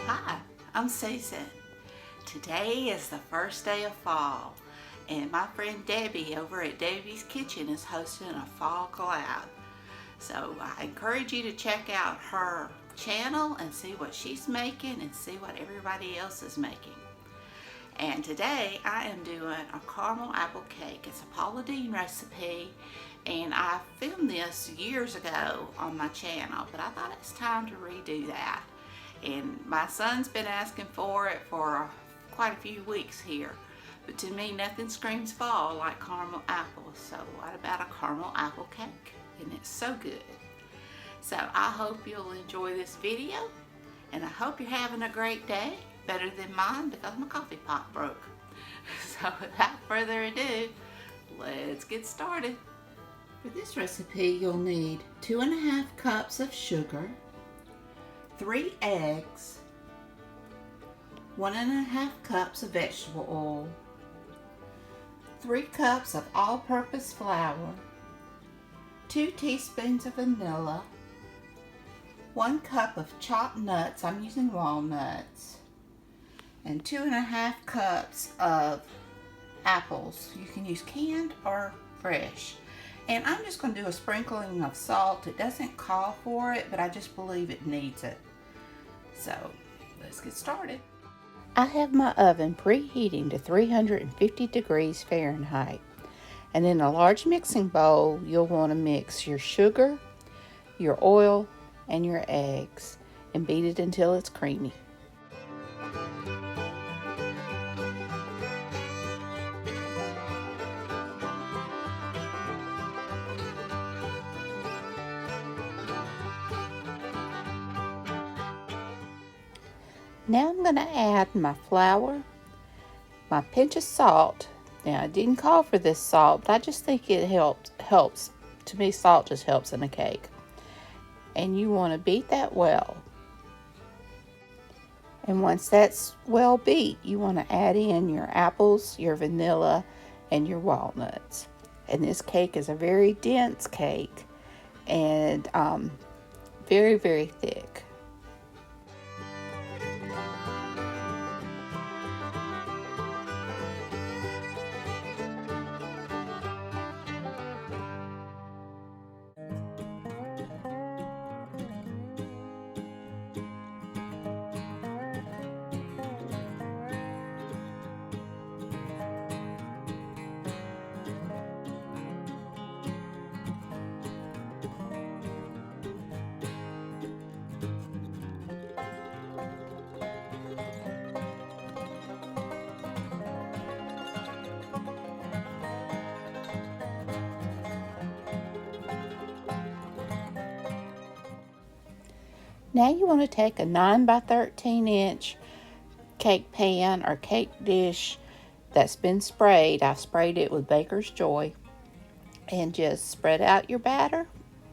Hi, I'm Susan. Today is the first day of fall, and my friend Debbie over at Debbie's Kitchen is hosting a fall collab. So I encourage you to check out her channel and see what she's making and see what everybody else is making. And today I am doing a caramel apple cake. It's a Paula Deen recipe, and I filmed this years ago on my channel, but I thought it's time to redo that. And my son's been asking for it for quite a few weeks here. But to me, nothing screams fall like caramel apples. So what about a caramel apple cake? And it's so good. So I hope you'll enjoy this video, and I hope you're having a great day. Better than mine because my coffee pot broke. So without further ado, let's get started. For this recipe, you'll need 2½ cups of sugar, 3 eggs, 1½ cups of vegetable oil, 3 cups of all-purpose flour, 2 teaspoons of vanilla, 1 cup of chopped nuts, I'm using walnuts, and 2½ cups of apples. You can use canned or fresh. And I'm just going to do a sprinkling of salt. It doesn't call for it, but I just believe it needs it. So let's get started. I have my oven preheating to 350 degrees Fahrenheit. And in a large mixing bowl, you'll want to mix your sugar, your oil, and your eggs, and beat it until it's creamy. Now I'm going to add my flour, my pinch of salt. Now I didn't call for this salt, but I just think it helps. To me, salt just helps in a cake. And you want to beat that well. And once that's well beat, you want to add in your apples, your vanilla, and your walnuts. And this cake is a very dense cake and very, very thick. Now you want to take a 9 by 13 inch cake pan or cake dish that's been sprayed. I've sprayed it with Baker's Joy, and just spread out your batter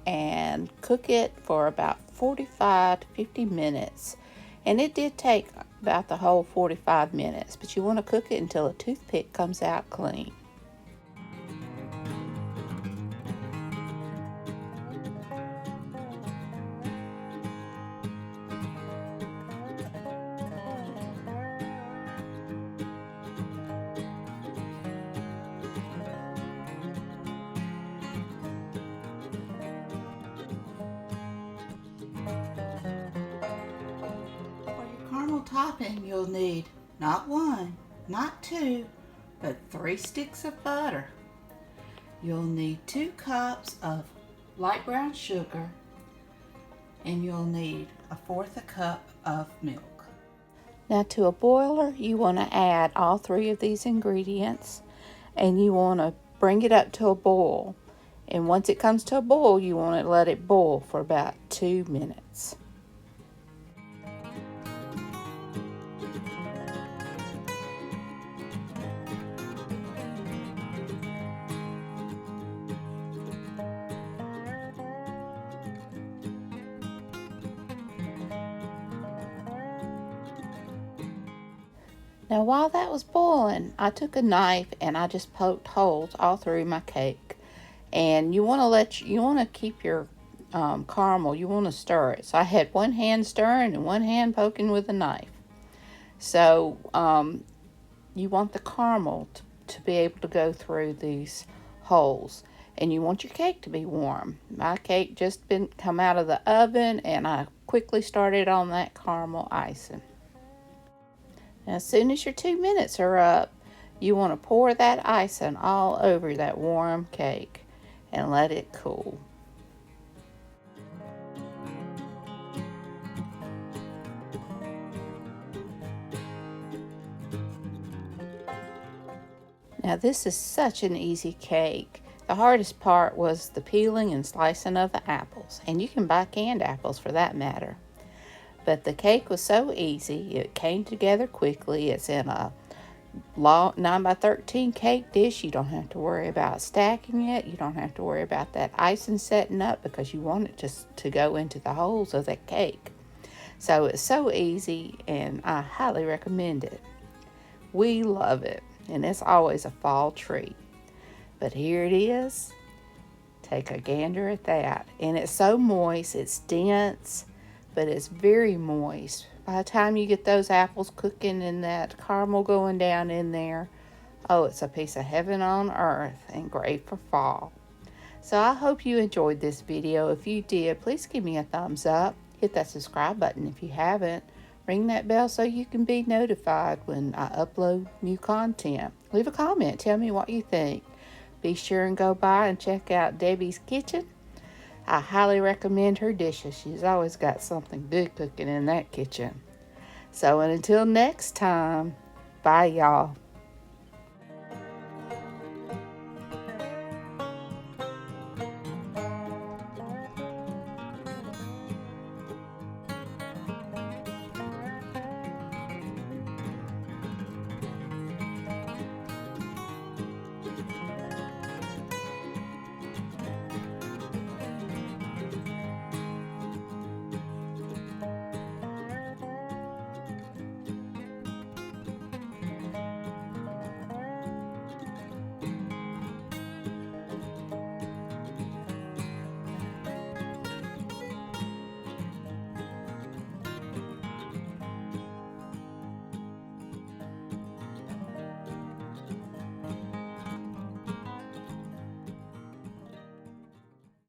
and cook it for about 45 to 50 minutes. And it did take about the whole 45 minutes, but you want to cook it until a toothpick comes out clean. Topping, you'll need not 1, not 2, but 3 sticks of butter. You'll need 2 cups of light brown sugar, and you'll need 1/4 cup of milk. Now to a boiler, you want to add all 3 of these ingredients, and you want to bring it up to a boil. And once it comes to a boil, you want to let it boil for about 2 minutes. Now while that was boiling, I took a knife and I just poked holes all through my cake. And you want to keep your caramel, you want to stir it. So I had one hand stirring and one hand poking with a knife. So you want the caramel to be able to go through these holes. And you want your cake to be warm. My cake just come out of the oven, and I quickly started on that caramel icing. Now, as soon as your 2 minutes are up, you want to pour that icing all over that warm cake and let it cool. Now, this is such an easy cake. The hardest part was the peeling and slicing of the apples, and you can buy canned apples for that matter. But the cake was so easy, it came together quickly. It's in a long 9x13 cake dish. You don't have to worry about stacking it. You don't have to worry about that icing setting up because you want it just to go into the holes of that cake. So it's so easy, and I highly recommend it. We love it, and it's always a fall treat. But here it is. Take a gander at that. And it's so moist. It's dense, but it's very moist. By the time you get those apples cooking and that caramel going down in there, oh, it's a piece of heaven on earth and great for fall. So I hope you enjoyed this video. If you did, please give me a thumbs up. Hit that subscribe button if you haven't. Ring that bell so you can be notified when I upload new content. Leave a comment. Tell me what you think. Be sure and go by and check out Debbie's Kitchen. I highly recommend her dishes. She's always got something good cooking in that kitchen. So until next time, bye y'all.